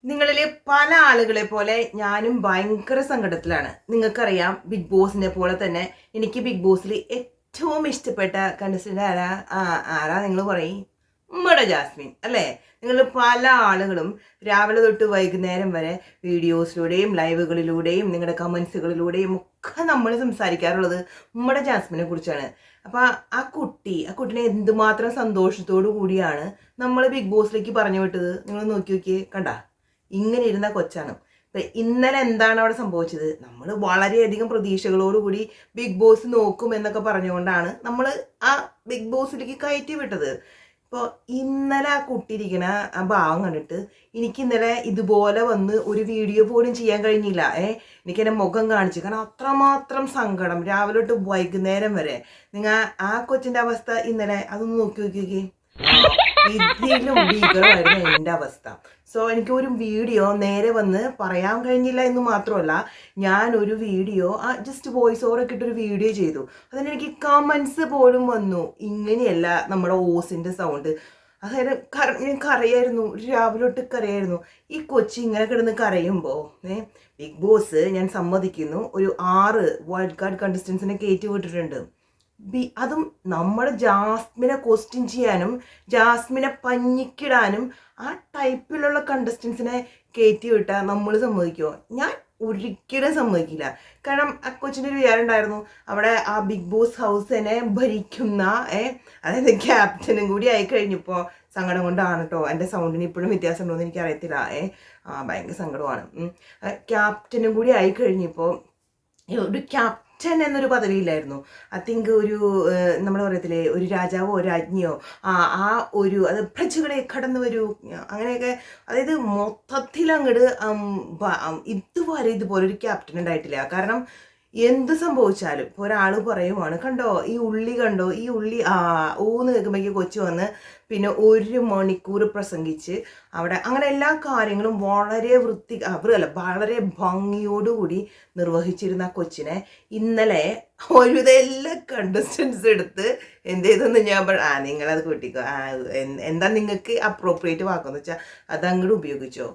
നിങ്ങളിലെ പല ആളുകളെ പോലെ ഞാനും ഭയങ്കര സങ്കടത്തിലാണ്. നിങ്ങൾക്കറിയാം, ബിഗ് ബോസിനെ പോലെ തന്നെ എനിക്ക് ബിഗ് ബോസിൽ ഏറ്റവും ഇഷ്ടപ്പെട്ട കണ്ടസ്റ്റന്റ് ആരാ? ആരാ നിങ്ങൾ പറയും? നമ്മുടെ ജാസ്മിൻ അല്ലേ? നിങ്ങൾ പല ആളുകളും രാവിലെ തൊട്ട് വൈകുന്നേരം വരെ വീഡിയോസിലൂടെയും ലൈവുകളിലൂടെയും നിങ്ങളുടെ കമൻസുകളിലൂടെയും ഒക്കെ നമ്മൾ സംസാരിക്കാറുള്ളത് നമ്മുടെ ജാസ്മിനെ കുറിച്ചാണ്. അപ്പൊ ആ കുട്ടിനെ എന്തുമാത്രം സന്തോഷത്തോടു കൂടിയാണ് നമ്മൾ ബിഗ് ബോസിലേക്ക് പറഞ്ഞു വിട്ടത്. നിങ്ങൾ നോക്കി നോക്കിയേ, കണ്ട ഇങ്ങനെ ഇരുന്ന കൊച്ചാണ്. ഇന്നലെ എന്താണ് അവിടെ സംഭവിച്ചത്? നമ്മൾ വളരെയധികം പ്രതീക്ഷകളോടുകൂടി ബിഗ് ബോസ് നോക്കും എന്നൊക്കെ പറഞ്ഞുകൊണ്ടാണ് നമ്മൾ ആ ബിഗ് ബോസിലേക്ക് കയറ്റി വിട്ടത്. ഇപ്പോൾ ഇന്നലെ ആ കുട്ടി ഇരിക്കണ ആ ഭാവം കണ്ടിട്ട് എനിക്ക് ഇന്നലെ ഇതുപോലെ വന്ന് ഒരു വീഡിയോ പോലും ചെയ്യാൻ കഴിഞ്ഞില്ല. എനിക്ക് എൻ്റെ മുഖം കാണിച്ചു, കാരണം അത്രമാത്രം സങ്കടം രാവിലെ തൊട്ട് വൈകുന്നേരം വരെ. നിങ്ങൾ ആ കൊച്ചിൻ്റെ അവസ്ഥ ഇന്നലെ അതൊന്ന് നോക്കി നോക്കിക്കേ. ഇതിലും ഭീകരമായിരുന്നു എൻ്റെ അവസ്ഥ. സോ എനിക്ക് ഒരു വീഡിയോ നേരെ വന്ന് പറയാൻ കഴിഞ്ഞില്ല എന്ന് മാത്രമല്ല, ഞാൻ ഒരു വീഡിയോ ജസ്റ്റ് വോയിസ് ഓവറൊക്കെ ഇട്ടൊരു വീഡിയോ ചെയ്തു. അതിനെനിക്ക് കമൻസ് പോലും വന്നു, ഇങ്ങനെയല്ല നമ്മുടെ ഓസിൻ്റെ സൗണ്ട്. അതായത് ഞാൻ കരയായിരുന്നു, രാവിലെ തൊട്ട് കരയായിരുന്നു. ഈ കൊച്ചി ഇങ്ങനെ കിടന്ന് കരയുമ്പോൾ ബിഗ് ബോസ്, ഞാൻ സമ്മതിക്കുന്നു, ഒരു 6 വൈൽഡ് കാർഡ് കണ്ടസ്റ്റൻസിനെ കയറ്റി വിട്ടിട്ടുണ്ട്. അതും നമ്മുടെ ജാസ്മിനെ ക്വസ്റ്റ്യൻ ചെയ്യാനും ജാസ്മിനെ പഞ്ഞിക്കിടാനും ആ ടൈപ്പിലുള്ള കണ്ടസ്റ്റൻസിനെ കയറ്റി വിട്ടാൽ നമ്മൾ സമ്മതിക്കുമോ? ഞാൻ ഒരിക്കലും സമ്മതിക്കില്ല. കാരണം ആ കൊച്ചിൻ്റെ ഒരു വിചാരം ഉണ്ടായിരുന്നു, അവിടെ ആ ബിഗ് ബോസ് ഹൗസിനെ ഭരിക്കുന്ന അതായത് ക്യാപ്റ്റനും കൂടി ആയി കഴിഞ്ഞപ്പോൾ, സങ്കടം കൊണ്ടാണ് കേട്ടോ, എൻ്റെ സൗണ്ടിന് ഇപ്പോഴും വ്യത്യാസം ഉണ്ടോ എന്ന് എനിക്കറിയത്തില്ല. ഭയങ്കര സങ്കടമാണ്. ക്യാപ്റ്റനും കൂടി ആയി കഴിഞ്ഞപ്പോൾ ഒരു ക്യാപ്റ്റൻ എന്നൊരു പദവിയില്ലായിരുന്നു. ഐ തിങ്ക് ഒരു നമ്മൾ പറയത്തില്ലേ, ഒരു രാജാവോ രാജ്ഞിയോ ഒരു അത് പ്രജകളെ കടന്നു വരൂ അങ്ങനെയൊക്കെ. അതായത് മൊത്തത്തിൽ അങ്ങോട്ട് ഇതുപോലെ ഒരു ക്യാപ്റ്റൻ ഉണ്ടായിട്ടില്ല. കാരണം എന്ത് സംഭവിച്ചാലും ഇപ്പോൾ ഒരാൾ പറയുവാണ്, കണ്ടോ ഈ ഉള്ളി, കണ്ടോ ഈ ഉള്ളി, ഊന്ന് കേൾക്കുമ്പോഴേക്ക് കൊച്ചു വന്ന് പിന്നെ 1 മണിക്കൂർ പ്രസംഗിച്ച് അവിടെ അങ്ങനെ എല്ലാ കാര്യങ്ങളും വളരെ വളരെ ഭംഗിയോടുകൂടി നിർവഹിച്ചിരുന്ന കൊച്ചിനെ ഇന്നലെ എല്ലാ കണ്ടസ്റ്റൻസ് എടുത്ത് എന്ത് ചെയ്തെന്ന് ഞാൻ നിങ്ങളത് കൂട്ടിക്കോ, എന്താ നിങ്ങൾക്ക് അപ്രോപ്രിയേറ്റ് വാക്കെന്ന് വെച്ചാൽ അതങ്ങോട്ട് ഉപയോഗിച്ചോ.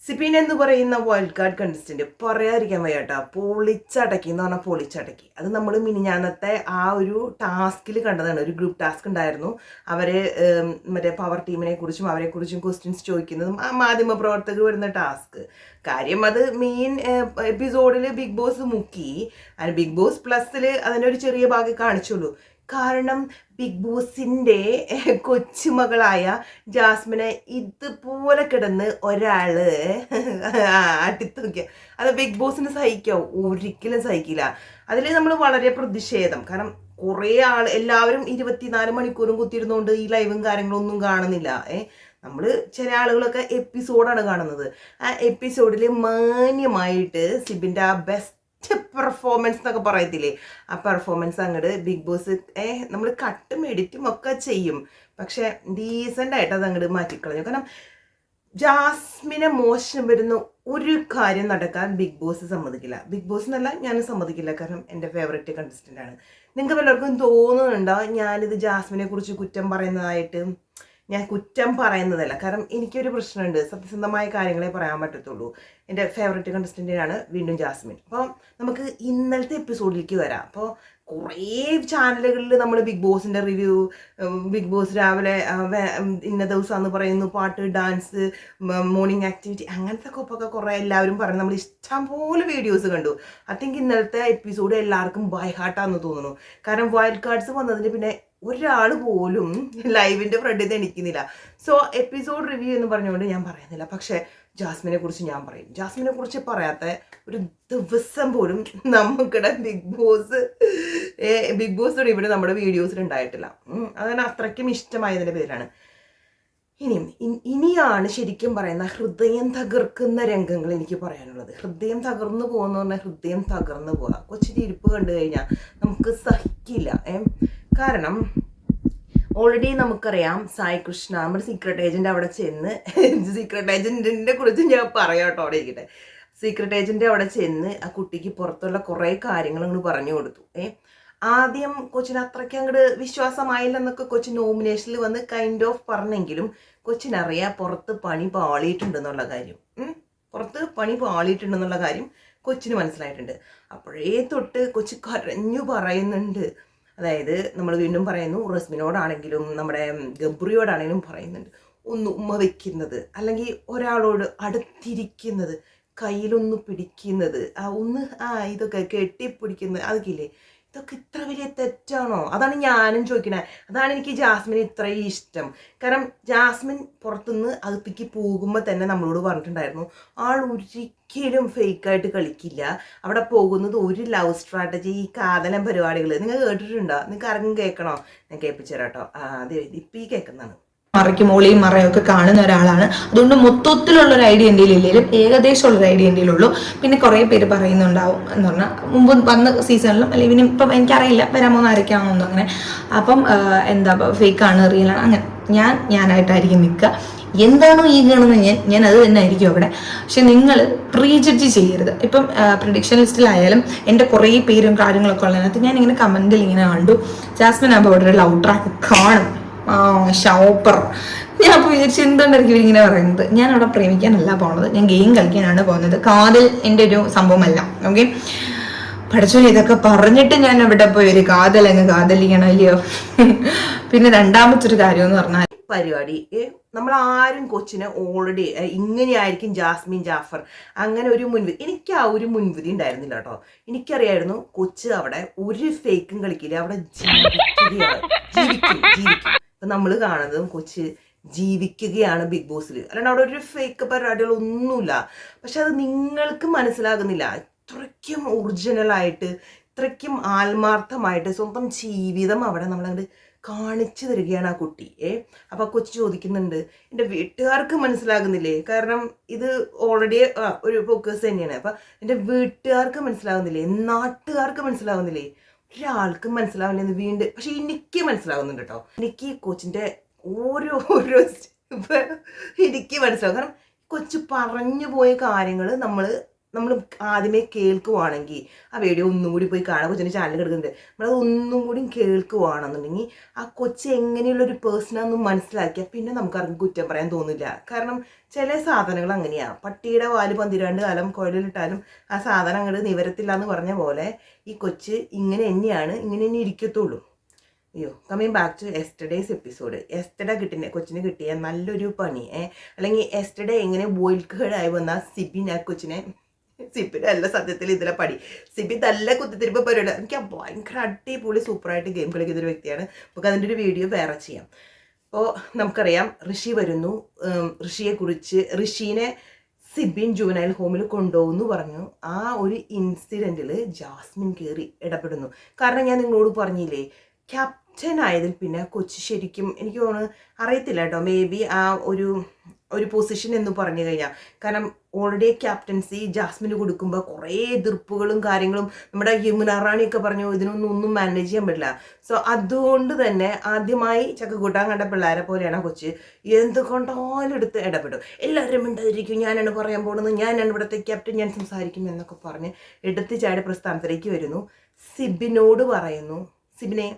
സിബിൻ എന്ന് പറയുന്ന വൈൽഡ് കാർഡ് കണ്ടസ്റ്റന്റ് പറയാതിരിക്കാൻ വയ്യാട്ടാ, പൊളിച്ചടക്കി എന്ന് പറഞ്ഞാൽ പൊളിച്ചടക്കി. അത് നമ്മൾ മിനിഞ്ഞാന്നത്തെ ആ ഒരു ടാസ്കിൽ കണ്ടതാണ്. ഒരു ഗ്രൂപ്പ് ടാസ്ക് ഉണ്ടായിരുന്നു. അവരെ മറ്റേ പവർ ടീമിനെ കുറിച്ചും അവരെക്കുറിച്ചും ക്വസ്റ്റ്യൻസ് ചോദിക്കുന്നതും ആ മാധ്യമ പ്രവർത്തകർ വരുന്ന ടാസ്ക്. കാര്യം അത് മെയിൻ എപ്പിസോഡിൽ ബിഗ് ബോസ് മുക്കി, ബിഗ് ബോസ് പ്ലസിൽ അതിൻ്റെ ഒരു ചെറിയ ഭാഗം കാണിച്ചുള്ളൂ. കാരണം ബിഗ് ബോസിൻ്റെ കൊച്ചുമകളായ ജാസ്മിനെ ഇതുപോലെ കിടന്ന് ഒരാള് അടിത്തൂക്കിയ അത് ബിഗ് ബോസിന് സഹിക്കോ? ഒരിക്കലും സഹിക്കില്ല. അതിൽ നമ്മൾ വളരെ പ്രതിഷേധം. കാരണം കുറേ എല്ലാവരും 24 മണിക്കൂറും കുത്തിയിരുന്നുകൊണ്ട് ഈ ലൈവും കാര്യങ്ങളൊന്നും കാണുന്നില്ല. നമ്മൾ ചില ആളുകളൊക്കെ എപ്പിസോഡാണ് കാണുന്നത്. ആ എപ്പിസോഡിൽ മാന്യമായിട്ട് സിബിൻ്റെ ആ ബെസ്റ്റ് പെർഫോമൻസ് എന്നൊക്കെ പറയത്തില്ലേ, ആ പെർഫോമൻസ് അങ്ങോട്ട് ബിഗ് ബോസ് നമ്മൾ കട്ടും എഡിറ്റും ഒക്കെ ചെയ്യും, പക്ഷെ ഡീസൻ്റ് ആയിട്ട് അത് അങ്ങോട്ട് മാറ്റിക്കളഞ്ഞു. കാരണം ജാസ്മിനെ മോശം വരുന്ന ഒരു കാര്യം നടക്കാൻ ബിഗ് ബോസ് സമ്മതിക്കില്ല. ബിഗ് ബോസ് എന്നല്ല, ഞാൻ സമ്മതിക്കില്ല. കാരണം എൻ്റെ ഫേവറേറ്റ് കണ്ടസ്റ്റൻ്റ് ആണ്. നിങ്ങൾക്ക് വല്ലവർക്കും തോന്നുന്നുണ്ടോ ഞാനിത് ജാസ്മിനെ കുറിച്ച് കുറ്റം പറയുന്നതായിട്ട്? ഞാൻ കുറ്റം പറയുന്നതല്ല, കാരണം എനിക്കൊരു പ്രശ്നമുണ്ട്, സത്യസന്ധമായ കാര്യങ്ങളെ പറയാൻ പറ്റത്തുള്ളൂ. എൻ്റെ ഫേവറേറ്റ് കണ്ടസ്റ്റൻ്റാണ് വീണ്ടും ജാസ്മിൻ. അപ്പോൾ നമുക്ക് ഇന്നലത്തെ എപ്പിസോഡിലേക്ക് വരാം. അപ്പോൾ കുറേ ചാനലുകളിൽ നമ്മൾ ബിഗ് ബോസിൻ്റെ റിവ്യൂ, ബിഗ് ബോസ് രാവിലെ ഇന്ന ദിവസമെന്ന് പറയുന്നു, പാട്ട്, ഡാൻസ്, മോർണിംഗ് ആക്ടിവിറ്റി, അങ്ങനത്തെ കൊപ്പൊക്കെ കുറേ എല്ലാവരും പറഞ്ഞു. നമ്മൾ ഇഷ്ടം പോലെ വീഡിയോസ് കണ്ടു. ഐ തിങ്ക് ഇന്നലത്തെ എപ്പിസോഡ് എല്ലാവർക്കും ബൈ ഹാർട്ടാന്ന് തോന്നുന്നു. കാരണം വൈൽഡ് കാർഡ്സ് വന്നതിന് പിന്നെ ഒരാൾ പോലും ലൈവിൻ്റെ ഫ്രണ്ടിൽ നിന്ന് എണിക്കുന്നില്ല. സോ എപ്പിസോഡ് റിവ്യൂ എന്ന് പറഞ്ഞുകൊണ്ട് ഞാൻ പറയുന്നില്ല, പക്ഷേ ജാസ്മിനെ കുറിച്ച് ഞാൻ പറയും. ജാസ്മിനെ കുറിച്ച് പറയാത്ത ഒരു ദിവസം പോലും നമുക്കിടെ ബിഗ് ബോസ് ഇവിടെ നമ്മുടെ വീഡിയോസിൽ ഉണ്ടായിട്ടില്ല. അതന്നെ അത്രയ്ക്കും ഇഷ്ടമായതിൻ്റെ പേരിലാണ്. ഇനിയാണ് ശരിക്കും പറയുന്ന ഹൃദയം തകർക്കുന്ന രംഗങ്ങൾ എനിക്ക് പറയാനുള്ളത്. ഹൃദയം തകർന്നു പോകുന്ന പറഞ്ഞാൽ ഹൃദയം തകർന്നു പോവുക. കൊച്ചിൻ്റെ ഇരിപ്പ് കണ്ടു കഴിഞ്ഞാൽ നമുക്ക് സഹിക്കില്ല. കാരണം ഓൾറെഡി നമുക്കറിയാം, സായി കൃഷ്ണ നമ്മുടെ സീക്രട്ട് ഏജന്റ് അവിടെ ചെന്ന്, സീക്രട്ട് ഏജന്റിനെ കുറിച്ച് ഞാൻ പറയാം കേട്ടോ, അവിടെ ഇരിക്കട്ടെ. സീക്രട്ട് ഏജന്റ് അവിടെ ചെന്ന് ആ കുട്ടിക്ക് പുറത്തുള്ള കുറേ കാര്യങ്ങൾ അങ്ങ് പറഞ്ഞു കൊടുത്തു. ആദ്യം കൊച്ചിന് അത്രയ്ക്ക് അങ്ങോട്ട് വിശ്വാസമായില്ലെന്നൊക്കെ കൊച്ചി നോമിനേഷനിൽ വന്ന് കൈൻഡ് ഓഫ് പറഞ്ഞെങ്കിലും കൊച്ചിനറിയാം പുറത്ത് പണി പാളിയിട്ടുണ്ടെന്നുള്ള കാര്യം. പുറത്ത് പണി പാളിയിട്ടുണ്ടെന്നുള്ള കാര്യം കൊച്ചിന് മനസ്സിലായിട്ടുണ്ട്. അപ്പോഴേ തൊട്ട് കൊച്ചി കരഞ്ഞു പറയുന്നുണ്ട്. അതായത് നമ്മൾ വീണ്ടും പറയുന്നു, റസ്മിനോടാണെങ്കിലും നമ്മുടെ ഗബ്രിയോടാണെങ്കിലും പറയുന്നുണ്ട്, ഒന്ന് ഉമ്മ വെക്കുന്നത്, അല്ലെങ്കിൽ ഒരാളോട് അടുത്തിരിക്കുന്നത്, കയ്യിലൊന്ന് പിടിക്കുന്നത്, ഇതൊക്കെ കെട്ടിപ്പിടിക്കുന്നത്, അതൊക്കെ ഇതൊക്കെ ഇത്ര വലിയ തെറ്റാണോ? അതാണ് ഞാനും ചോദിക്കണേ. അതാണ് എനിക്ക് ജാസ്മിന് ഇത്രയും ഇഷ്ടം. കാരണം ജാസ്മിൻ പുറത്തുനിന്ന് അകത്തേക്ക് പോകുമ്പോൾ തന്നെ നമ്മളോട് പറഞ്ഞിട്ടുണ്ടായിരുന്നു, ആൾ ഒരിക്കലും ഫേക്കായിട്ട് കളിക്കില്ല. അവിടെ പോകുന്നത് ഒരു ലവ് സ്ട്രാറ്റജി, ഈ കാതലം പരിപാടികൾ നിങ്ങൾ കേട്ടിട്ടുണ്ടോ? നിങ്ങൾക്ക് ആർക്കും കേൾക്കണോ? ഞാൻ കേൾപ്പിച്ചു തരാം കേട്ടോ. അതെ, ഇപ്പം ഈ കേൾക്കുന്നതാണ്. മറയ്ക്കും മോളിയും മറയൊക്കെ കാണുന്ന ഒരാളാണ്. അതുകൊണ്ട് മൊത്തത്തിലുള്ള ഒരു ഐഡിയ എന്തെങ്കിലും ഇല്ലെങ്കിലും ഏകദേശം ഉള്ളൊരു ഐഡിയ എന്തെങ്കിലും ഉള്ളൂ. പിന്നെ കുറേ പേര് പറയുന്നുണ്ടാവും എന്ന് പറഞ്ഞാൽ മുമ്പ് വന്ന സീസണിലും അല്ലെങ്കിൽ ഇനി ഇപ്പം എനിക്കറിയില്ല വരാൻ പോകുന്ന ആരൊക്കെയാണെന്നൊന്നും അങ്ങനെ. അപ്പം എന്താ ഫേക്കാണ് റിയലാണ് അങ്ങനെ ഞാനായിട്ടായിരിക്കും നിൽക്കുക. എന്താണോ ഈ കാണുന്നത് ഞാൻ അത് തന്നെ ആയിരിക്കും അവിടെ. പക്ഷെ നിങ്ങൾ പ്രീ ജഡ്ജ് ചെയ്യരുത്. ഇപ്പം പ്രിഡിക്ഷൻ ലിസ്റ്റിലായാലും എൻ്റെ കുറേ പേരും കാര്യങ്ങളൊക്കെ ഉള്ളതിനകത്ത് ഞാൻ ഇങ്ങനെ കമൻറ്റിൽ ഇങ്ങനെ കണ്ടു, ജാസ്മിൻ അപ്പോൾ അവിടെ ഒരു ലവ് ട്രാക്ക് കാണും, ഷോപ്പർ. ഞാൻ അപ്പോൾ വിചാരിച്ചു എന്തുകൊണ്ടായിരിക്കും ഇങ്ങനെ പറയുന്നത്. ഞാൻ അവിടെ പ്രേമിക്കാനല്ല പോകുന്നത്, ഞാൻ ഗെയിം കളിക്കാനാണ് പോകുന്നത്. കാതൽ എൻ്റെ ഒരു സംഭവമല്ല. ഓക്കെ, പഠിച്ചോ ഇതൊക്കെ പറഞ്ഞിട്ട് ഞാൻ അവിടെ പോയി ഒരു കാതലങ്ങ് കാതലിക്കണം അല്ലയോ. പിന്നെ രണ്ടാമത്തെ ഒരു കാര്യം എന്ന് പറഞ്ഞാൽ പരിപാടി നമ്മൾ ആരും കൊച്ചിനെ ഓൾറെഡി ഇങ്ങനെയായിരിക്കും ജാസ്മിൻ ജാഫർ അങ്ങനെ ഒരു മുൻവിധി, എനിക്ക് ആ ഒരു മുൻവിധി ഉണ്ടായിരുന്നില്ല കേട്ടോ. എനിക്കറിയായിരുന്നു കൊച്ച് അവിടെ ഒരു ഫേക്കും കളിക്കില്ല, അവിടെ ജീവിക്കും. ഇപ്പൊ നമ്മൾ കാണുന്നതും കൊച്ച് ജീവിക്കുകയാണ് ബിഗ് ബോസിൽ, അല്ലാണ്ട് അവിടെ ഒരു ഫേക്ക് പരിപാടികളൊന്നുമില്ല. പക്ഷെ അത് നിങ്ങൾക്ക് മനസ്സിലാകുന്നില്ല. ഇത്രയ്ക്കും ഒറിജിനലായിട്ട്, ഇത്രയ്ക്കും ആത്മാർത്ഥമായിട്ട് സ്വന്തം ജീവിതം അവിടെ നമ്മളങ്ങോട്ട് കാണിച്ചു തരികയാണ് ആ കുട്ടി. അപ്പൊ കൊച്ചു ചോദിക്കുന്നുണ്ട്, എൻ്റെ വീട്ടുകാർക്ക് മനസ്സിലാകുന്നില്ലേ? കാരണം ഇത് ഓൾറെഡി ഒരു ഫോക്കസ് തന്നെയാണ്. അപ്പൊ എൻ്റെ വീട്ടുകാർക്ക് മനസ്സിലാകുന്നില്ലേ, നാട്ടുകാർക്ക് മനസ്സിലാകുന്നില്ലേ, ഒരാൾക്ക് മനസ്സിലാവില്ലെന്ന് വീണ്ടും. പക്ഷെ എനിക്ക് മനസ്സിലാകുന്നുണ്ട് കേട്ടോ. എനിക്ക് കൊച്ചിൻ്റെ ഓരോ എനിക്ക് മനസ്സിലാവും. കാരണം കൊച്ചു പറഞ്ഞു പോയ കാര്യങ്ങൾ നമ്മൾ ആദ്യമേ കേൾക്കുവാണെങ്കിൽ, ആ വീഡിയോ ഒന്നും കൂടി പോയി കാണാൻ കൊച്ചിൻ്റെ ചാനൽ കിടക്കുന്നുണ്ട്, നമ്മളത് ഒന്നും കൂടി കേൾക്കുവാണെന്നുണ്ടെങ്കിൽ ആ കൊച്ച് എങ്ങനെയുള്ളൊരു പേഴ്സണാന്ന് മനസ്സിലാക്കിയാൽ പിന്നെ നമുക്കറിഞ്ഞ് കുറ്റം പറയാൻ തോന്നില്ല. കാരണം ചില സാധനങ്ങൾ അങ്ങനെയാണ്, പട്ടിയുടെ വാല് 12 കാലം കുഴലിട്ടാലും ആ സാധനം അങ്ങോട്ട് നിവരത്തില്ല എന്ന് പറഞ്ഞ പോലെ ഈ കൊച്ച് ഇങ്ങനെ തന്നെ ഇരിക്കത്തുള്ളൂ. അയ്യോ, coming back to yesterday's episode. Yesterday കൊച്ചിന് കിട്ടിയ നല്ലൊരു പണി, അല്ലെങ്കിൽ യെസ്റ്റർഡേ എങ്ങനെ ബോയിൽക്കേഡായി വന്ന സിബിൻ ആ കൊച്ചിനെ, സിബിൻ്റെ അല്ല സത്യത്തിൽ ഇതിലെ പടി, സിബി നല്ല കുത്തിത്തിരിപ്പ് പരിപാടി. എനിക്ക് ഭയങ്കര അടിപൊളി സൂപ്പറായിട്ട് ഗെയിം കളിക്കുന്ന ഒരു വ്യക്തിയാണ്. നമുക്ക് അതിൻ്റെ ഒരു വീഡിയോ വേറെ ചെയ്യാം. അപ്പോൾ നമുക്കറിയാം ഋഷി വരുന്നു, ഋഷീനെ സിബിൻ ജുവനൈൽ ഹോമിൽ കൊണ്ടുപോകുന്നു പറഞ്ഞു. ആ ഒരു ഇൻസിഡൻറ്റിൽ ജാസ്മിൻ കയറി ഇടപെടുന്നു. കാരണം ഞാൻ നിങ്ങളോട് പറഞ്ഞില്ലേ, ക്യാപ്റ്റൻ ആയതിൽ പിന്നെ കൊച്ചി ശരിക്കും എനിക്ക് തോന്നുന്നു അറിയത്തില്ല കേട്ടോ, മേ ബി ആ ഒരു പൊസിഷൻ എന്ന് പറഞ്ഞു കഴിഞ്ഞാൽ, കാരണം ഓൾറെഡി ക്യാപ്റ്റൻസി ജാസ്മിന് കൊടുക്കുമ്പോൾ കുറേ എതിർപ്പുകളും കാര്യങ്ങളും നമ്മുടെ യമുന റാണിയൊക്കെ പറഞ്ഞു ഇതിനൊന്നും മാനേജ് ചെയ്യാൻ പറ്റില്ല. സോ അതുകൊണ്ട് തന്നെ ആദ്യമായി ചക്കക്കൂട്ടാൻ കണ്ട പിള്ളേരെ പോലെയാണ് കൊച്ച്. എന്തുകൊണ്ടാലും എടുത്ത് ഇടപെടും. എല്ലാവരും മിണ്ടാതിരിക്കും, ഞാനാണ് പറയാൻ പോകുന്നത്, ഞാനാണ് ഇവിടുത്തെ ക്യാപ്റ്റൻ, ഞാൻ സംസാരിക്കും എന്നൊക്കെ പറഞ്ഞ് എടുത്ത് ചാടി പ്രസ്ഥാനത്തിലേക്ക് വരുന്നു. സിബിനോട് പറയുന്നു, സിബിനെ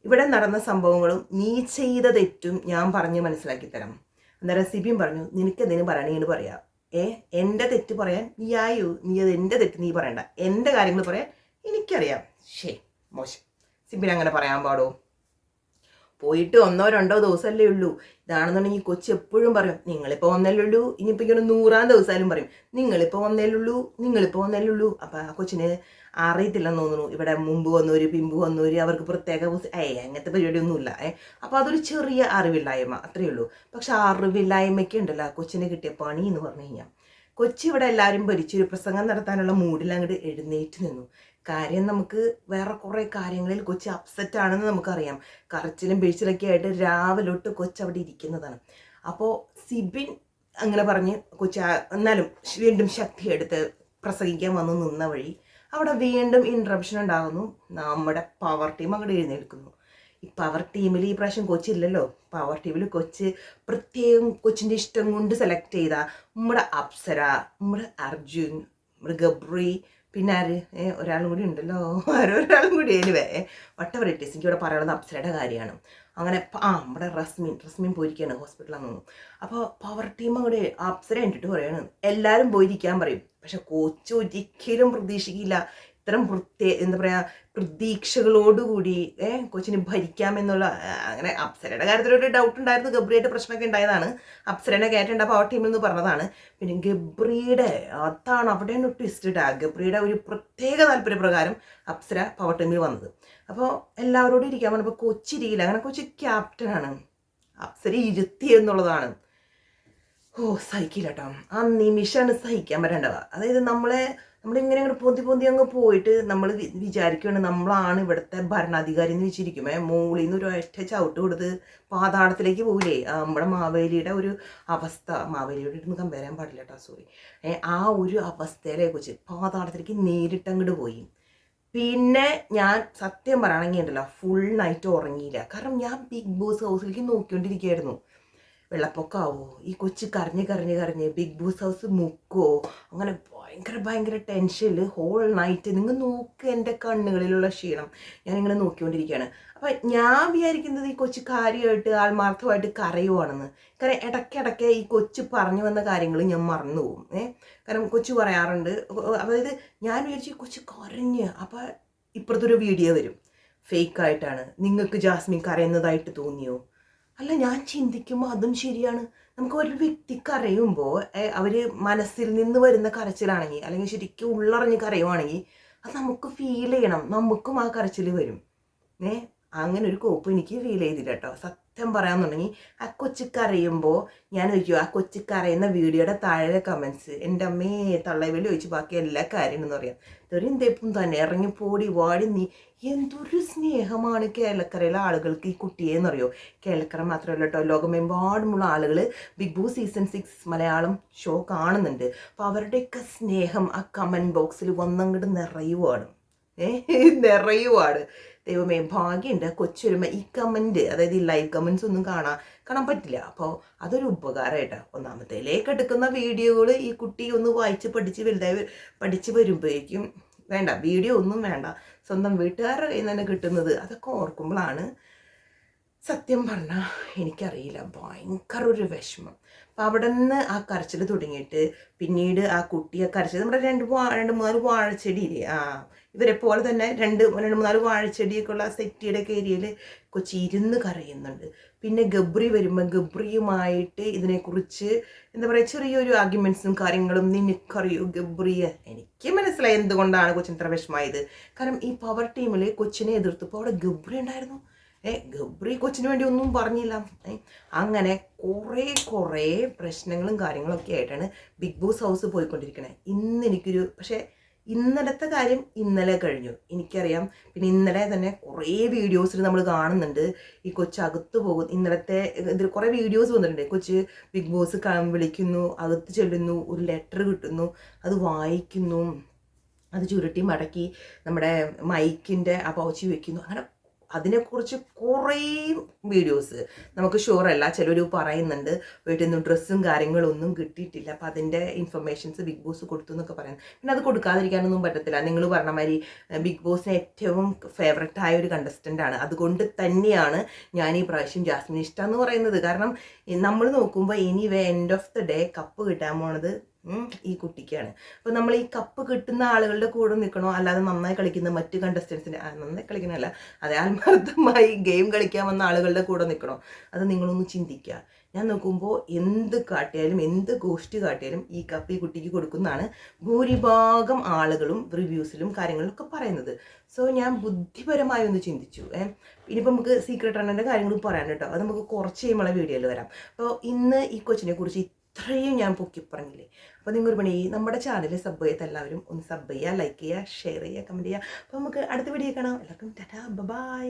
ഇവിടെ നടന്ന സംഭവങ്ങളും നീ ചെയ്ത തെറ്റും ഞാൻ പറഞ്ഞ് മനസ്സിലാക്കി തരാം. അന്നേരം സിബിൻ പറഞ്ഞു, നിനക്കെന്തിനും പറയണേന്ന് പറയാം. എൻ്റെ തെറ്റ് പറയാൻ നീ അത് എൻ്റെ തെറ്റ് നീ പറയണ്ട, എൻ്റെ കാര്യങ്ങൾ പറയാൻ എനിക്കറിയാം. മോശം. സിബിൻ അങ്ങനെ പറയാൻ പാടോ? പോയിട്ട് 1-2 ദിവസമല്ലേ ഉള്ളൂ. ഇതാണെന്നുണ്ടെങ്കിൽ കൊച്ച് എപ്പോഴും പറയും, നിങ്ങളിപ്പോൾ വന്നല്ലേ ഉള്ളൂ. ഇനിയിപ്പോൾ ഇങ്ങനെ 100-ാം ദിവസമായാലും പറയും, നിങ്ങളിപ്പോൾ വന്നല്ലേ ഉള്ളൂ. അപ്പം ആ കൊച്ചിന് അറിയത്തില്ലെന്ന് തോന്നുന്നു, ഇവിടെ മുമ്പ് വന്നവര് പിമ്പ് വന്നവര് അവർക്ക് പ്രത്യേക അങ്ങനത്തെ പരിപാടിയൊന്നുമില്ല. അപ്പോൾ അതൊരു ചെറിയ അറിവില്ലായ്മ, അത്രയേ ഉള്ളൂ. പക്ഷെ അറിവില്ലായ്മയ്ക്ക് ഉണ്ടല്ലോ കൊച്ചിന് കിട്ടിയ പണി എന്ന് പറഞ്ഞു കഴിഞ്ഞാൽ, കൊച്ചി ഇവിടെ എല്ലാവരും ഭരിച്ചൊരു പ്രസംഗം നടത്താനുള്ള മൂഡിൽ അങ്ങോട്ട് എഴുന്നേറ്റ് നിന്നു. കാര്യം നമുക്ക് വേറെ കുറേ കാര്യങ്ങളിൽ കൊച്ചി അപ്സെറ്റ് ആണെന്ന് നമുക്കറിയാം. കരച്ചിലും പിഴിച്ചിലൊക്കെ ആയിട്ട് രാവിലെ തൊട്ട് കൊച്ച് അവിടെ ഇരിക്കുന്നതാണ്. അപ്പോൾ സിബിൻ അങ്ങനെ പറഞ്ഞ് കൊച്ചി എന്നാലും വീണ്ടും ശക്തിയെടുത്ത് പ്രസംഗിക്കാൻ വന്ന് നിന്ന വഴി അവിടെ വീണ്ടും ഇൻട്രപ്ഷൻ ഉണ്ടാകുന്നു. നമ്മുടെ പവർ ടീം അങ്ങോട്ട് എഴുന്നേൽക്കുന്നു. ഈ പവർ ടീമിൽ ഈ പ്രാവശ്യം കൊച്ചില്ലല്ലോ. പവർ ടീമിൽ കൊച്ച് പ്രത്യേകം കൊച്ചിൻ്റെ ഇഷ്ടം കൊണ്ട് സെലക്ട് ചെയ്ത നമ്മുടെ അപ്സര, നമ്മുടെ അർജുൻ, നമ്മുടെ ഗബ്രി, പിന്നെ ആര് ഒരാളും കൂടി ഉണ്ടല്ലോ, ഒരാളും കൂടി എനിവേ വട്ടവർ ഇറ്റ് ഈസ്. എനിക്കിവിടെ പറയുന്നത് അപ്സരയുടെ കാര്യമാണ്. അങ്ങനെ നമ്മുടെ റസ്മിൻ പോയിരിക്കുകയാണ് ഹോസ്പിറ്റലിൽ നിന്ന്. അപ്പോൾ പവർ ടീം കൂടെ അപ്സര കണ്ടിട്ട് പറയാണ് എല്ലാവരും പോയിരിക്കാൻ പറയും. പക്ഷെ കോച്ച് ഒരിക്കലും പ്രതീക്ഷിക്കില്ല ഇത്തരം എന്താ പറയുക പ്രതീക്ഷകളോടുകൂടി കൊച്ചിന് ഭരിക്കാമെന്നുള്ള. അങ്ങനെ അപ്സരയുടെ കാര്യത്തിലൊരു ഡൗട്ട് ഉണ്ടായിരുന്നു. ഗബ്രിയായിട്ട് പ്രശ്നമൊക്കെ ഉണ്ടായതാണ്. അപ്സരനെ കയറ്റേണ്ട പവർ ടീമിൽ നിന്ന് പറഞ്ഞതാണ്. പിന്നെ ഗബ്രിയുടെ അതാണ് അവിടെയാണ് ട്വിസ്റ്റ് ഇടുക. ഗബ്രിയുടെ ഒരു പ്രത്യേക താല്പര്യപ്രകാരം അപ്സര പവർ ടീമിൽ വന്നത്. അപ്പോൾ എല്ലാവരോടും ഇരിക്കാൻ പറഞ്ഞപ്പോൾ കൊച്ചിരിക്കില്ല. അങ്ങനെ കൊച്ചി ക്യാപ്റ്റനാണ്, അപ്സര ഇരുത്തി എന്നുള്ളതാണ്. സഹിക്കില്ല കേട്ടോ. ആ നിമിഷമാണ് സഹിക്കാൻ പറ്റേണ്ടത്. അതായത് നമ്മളിങ്ങനെ അങ്ങോട്ട് പൊന്തി അങ്ങ് പോയിട്ട് നമ്മൾ വിചാരിക്കുകയാണ് നമ്മളാണ് ഇവിടുത്തെ ഭരണാധികാരി എന്ന് വെച്ചിരിക്കുമേ. മുകളിൽ നിന്ന് ഒരു ഒറ്റ ചവിട്ട് കൊടുത്ത് പാതാളത്തിലേക്ക് പോകില്ലേ. നമ്മുടെ മാവേലിയുടെ ഒരു അവസ്ഥ, മാവേലിയോട് ഇരുന്ന് കമ്പയർ ചെയ്യാൻ പാടില്ല കേട്ടോ, സോറി. ആ ഒരു അവസ്ഥയിലെ കുറിച്ച് പാതാളത്തിലേക്ക് നേരിട്ടങ്ങോട്ട് പോയി. പിന്നെ ഞാൻ സത്യം പറയുകയാണെങ്കിൽ ഉണ്ടല്ലോ, ഫുൾ നൈറ്റ് ഉറങ്ങിയില്ല. കാരണം ഞാൻ ബിഗ് ബോസ് ഹൗസിലേക്ക് നോക്കിക്കൊണ്ടിരിക്കുകയായിരുന്നു. വെള്ളപ്പൊക്കമാവോ, ഈ കൊച്ച് കരഞ്ഞ് ബിഗ് ബോസ് ഹൗസ് മുക്കുമോ, അങ്ങനെ ഭയങ്കര ടെൻഷനിൽ ഹോൾ നൈറ്റ്. നിങ്ങൾ നോക്ക് എൻ്റെ കണ്ണുകളിലുള്ള ക്ഷീണം, ഞാനിങ്ങനെ നോക്കിക്കൊണ്ടിരിക്കുകയാണ്. അപ്പം ഞാൻ വിചാരിക്കുന്നത് ഈ കൊച്ച് കാര്യമായിട്ട് ആത്മാർത്ഥമായിട്ട് കരയുവാണെന്ന്. കാരണം ഇടയ്ക്കിടയ്ക്ക് ഈ കൊച്ച് പറഞ്ഞു വന്ന കാര്യങ്ങൾ ഞാൻ മറന്നു പോകും. കാരണം കൊച്ച് പറയാറുണ്ട്, അതായത് ഞാൻ വിചാരിച്ചു കൊച്ച് കരഞ്ഞ്. അപ്പം ഇപ്പുറത്തൊരു വീഡിയോ വരും ഫേക്കായിട്ടാണ്, നിങ്ങൾക്ക് ജാസ്മിൻ കരയുന്നതായിട്ട് തോന്നിയോ? അല്ല, ഞാൻ ചിന്തിക്കുമ്പോൾ അതും ശരിയാണ്. നമുക്ക് ഒരു വ്യക്തി കരയുമ്പോൾ അവർ മനസ്സിൽ നിന്ന് വരുന്ന കരച്ചിലാണെങ്കിൽ, അല്ലെങ്കിൽ ശരിക്കും ഉള്ളറിഞ്ഞ് കരയുവാണെങ്കിൽ അത് നമുക്ക് ഫീൽ ചെയ്യണം, നമുക്കും ആ കരച്ചിൽ വരും. അങ്ങനെ ഒരു കോപ്പ് എനിക്ക് ഫീൽ ചെയ്തില്ല കേട്ടോ. സത്യം പറയാമെന്നുണ്ടെങ്കിൽ ആ കൊച്ചു കരയുമ്പോൾ ഞാൻ ചോദിക്കും, ആ കൊച്ചു കരയുന്ന വീഡിയോയുടെ താഴെ കമൻസ് എൻ്റെ അമ്മേ തള്ളവിളി ചോദിച്ച് ബാക്കി എല്ലാ കാര്യമെന്ന് പറയാം. ഇതൊരും തെപ്പും തന്നെ ഇറങ്ങിപ്പോടി വാടി നീ. എന്തൊരു സ്നേഹമാണ് കേരളക്കരയിലെ ആളുകൾക്ക് ഈ കുട്ടിയെന്നറിയോ. കേരളക്കര മാത്രമല്ല കേട്ടോ, ലോകമെമ്പാടുമുള്ള ആളുകൾ Bigg Boss season 6 Malayalam show കാണുന്നുണ്ട്. അപ്പോൾ അവരുടെയൊക്കെ സ്നേഹം ആ കമൻറ്റ് ബോക്സിൽ വന്നങ്ങോട്ട് നിറയുവാണ്. ദൈവമേ, ഭാഗ്യമുണ്ട് കൊച്ചുവരുമ്പോൾ ഈ കമൻറ്റ്, അതായത് ഈ ലൈവ് കമൻറ്റ്സ് ഒന്നും കാണാൻ പറ്റില്ല. അപ്പോൾ അതൊരു ഉപകാരമായിട്ടാണ്. ഒന്നാമത്തേലേക്ക് എടുക്കുന്ന വീഡിയോകൾ ഈ കുട്ടി ഒന്ന് വായിച്ച് പഠിച്ച് വരുമ്പോഴേക്കും വേണ്ട, വീഡിയോ ഒന്നും വേണ്ട, സ്വന്തം വീട്ടുകാരുടെ കയ്യിൽ നിന്ന് തന്നെ കിട്ടുന്നത്. അതൊക്കെ ഓർക്കുമ്പോഴാണ് സത്യം പറഞ്ഞാൽ എനിക്കറിയില്ല, ഭയങ്കര ഒരു വിഷമം. അപ്പം അവിടെ നിന്ന് ആ കരച്ചിൽ തുടങ്ങിയിട്ട് പിന്നീട് ആ കുട്ടിയെ കരച്ചിൽ, നമ്മുടെ രണ്ട് മൂന്നാല് വാഴച്ചെടിയില്ലേ, ഇവരെ പോലെ തന്നെ രണ്ട് മൂന്നാല് വാഴച്ചെടിയൊക്കെ ഉള്ള സെറ്റിയുടെ ഏരിയയിൽ കൊച്ചി ഇരുന്ന് കരയുന്നുണ്ട്. പിന്നെ ഗബ്രി വരുമ്പോൾ ഗബ്രിയുമായിട്ട് ഇതിനെക്കുറിച്ച് എന്താ പറയുക ചെറിയൊരു ആർഗ്യുമെൻറ്റ്സും കാര്യങ്ങളും. നിനക്കറിയൂ ഗബ്രിയെ, എനിക്ക് മനസ്സിലായി എന്തുകൊണ്ടാണ് കൊച്ചിന് ഇത്ര വിഷമമായത്. കാരണം ഈ പവർ ടീമിൽ കൊച്ചിനെ എതിർത്തപ്പോൾ അവിടെ ഗബ്രി ഉണ്ടായിരുന്നു. ഗബ്രി കൊച്ചിന് വേണ്ടി ഒന്നും പറഞ്ഞില്ല. അങ്ങനെ കുറേ പ്രശ്നങ്ങളും കാര്യങ്ങളൊക്കെ ആയിട്ടാണ് ബിഗ് ബോസ് ഹൗസ് പോയിക്കൊണ്ടിരിക്കണേ. പക്ഷേ ഇന്നലത്തെ കാര്യം ഇന്നലെ കഴിഞ്ഞു, എനിക്കറിയാം. പിന്നെ ഇന്നലെ തന്നെ കുറേ വീഡിയോസിൽ നമ്മൾ കാണുന്നുണ്ട് ഈ കൊച്ച് അകത്ത് പോകും. ഇന്നലത്തെ ഇതിൽ കുറേ വീഡിയോസ് വന്നിട്ടുണ്ട്. കൊച്ച് ബിഗ് ബോസ് വിളിക്കുന്നു, അകത്ത് ചെല്ലുന്നു, ഒരു ലെറ്റർ കിട്ടുന്നു, അത് വായിക്കുന്നു, അത് ചുരുട്ടി മടക്കി നമ്മുടെ മൈക്കിൻ്റെ ആ പൗച്ചി വയ്ക്കുന്നു. അങ്ങനെ അതിനെക്കുറിച്ച് കുറേ വീഡിയോസ് നമുക്ക് ഷുവറല്ല. ചിലർ പറയുന്നുണ്ട് വീട്ടിൽ നിന്ന് ഡ്രസ്സും കാര്യങ്ങളൊന്നും കിട്ടിയിട്ടില്ല, അപ്പോൾ അതിൻ്റെ ഇൻഫർമേഷൻസ് ബിഗ് ബോസ് കൊടുത്തു എന്നൊക്കെ പറയാം. പിന്നെ അത് കൊടുക്കാതിരിക്കാനൊന്നും പറ്റത്തില്ല. നിങ്ങൾ പറഞ്ഞ മാതിരി ബിഗ് ബോസിന് ഏറ്റവും ഫേവററ്റായ ഒരു കണ്ടസ്റ്റൻ്റാണ്. അതുകൊണ്ട് തന്നെയാണ് ഞാൻ ഈ പ്രാവശ്യം ജാസ്മിൻ ഇഷ്ടം എന്ന് പറയുന്നത്. കാരണം നമ്മൾ നോക്കുമ്പോൾ end of the day cup കിട്ടാൻ പോണത് ഈ കുട്ടിക്കാണ്. അപ്പോൾ നമ്മൾ ഈ കപ്പ് കിട്ടുന്ന ആളുകളുടെ കൂടെ നിൽക്കണോ, അല്ലാതെ നന്നായി കളിക്കുന്ന മറ്റ് കണ്ടസ്റ്റൻസിൻ്റെ, നന്നായി കളിക്കണമല്ല, അതേ ആത്മാർത്ഥമായി ഗെയിം കളിക്കാൻ വന്ന ആളുകളുടെ കൂടെ നിൽക്കണോ, അത് നിങ്ങളൊന്ന് ചിന്തിക്കുക. ഞാൻ നോക്കുമ്പോൾ എന്ത് കാട്ടിയാലും എന്ത് ഗോഷ്ടി കാട്ടിയാലും ഈ കപ്പ് ഈ കുട്ടിക്ക് കൊടുക്കുന്നതാണ് ഭൂരിഭാഗം ആളുകളും റിവ്യൂസിലും കാര്യങ്ങളിലൊക്കെ പറയുന്നത്. സോ ഞാൻ ബുദ്ധിപരമായി ഒന്ന് ചിന്തിച്ചു. ഇനിയിപ്പോൾ നമുക്ക് സീക്രട്ട് റണ്ണറിൻ്റെ കാര്യങ്ങൾ പറയാൻ കേട്ടോ, അത് നമുക്ക് കുറച്ച് കഴിയുമ്പോൾ വീഡിയോയിൽ വരാം. അപ്പോൾ ഇന്ന് ഈ കൊച്ചിനെ കുറിച്ച് ഇത്രയും ഞാൻ പൊക്കി പറഞ്ഞില്ലേ. അപ്പോൾ നിങ്ങൾ പണി നമ്മുടെ ചാനൽ സബ് ചെയ്യാത്ത എല്ലാവരും ഒന്ന് സബ് ചെയ്യുക, ലൈക്ക് ചെയ്യുക, ഷെയർ ചെയ്യുക, കമൻറ്റ് ചെയ്യുക. അപ്പോൾ നമുക്ക് അടുത്ത വീഡിയോ കാണാം. എല്ലാവർക്കും ടാറ്റാ, ബൈ.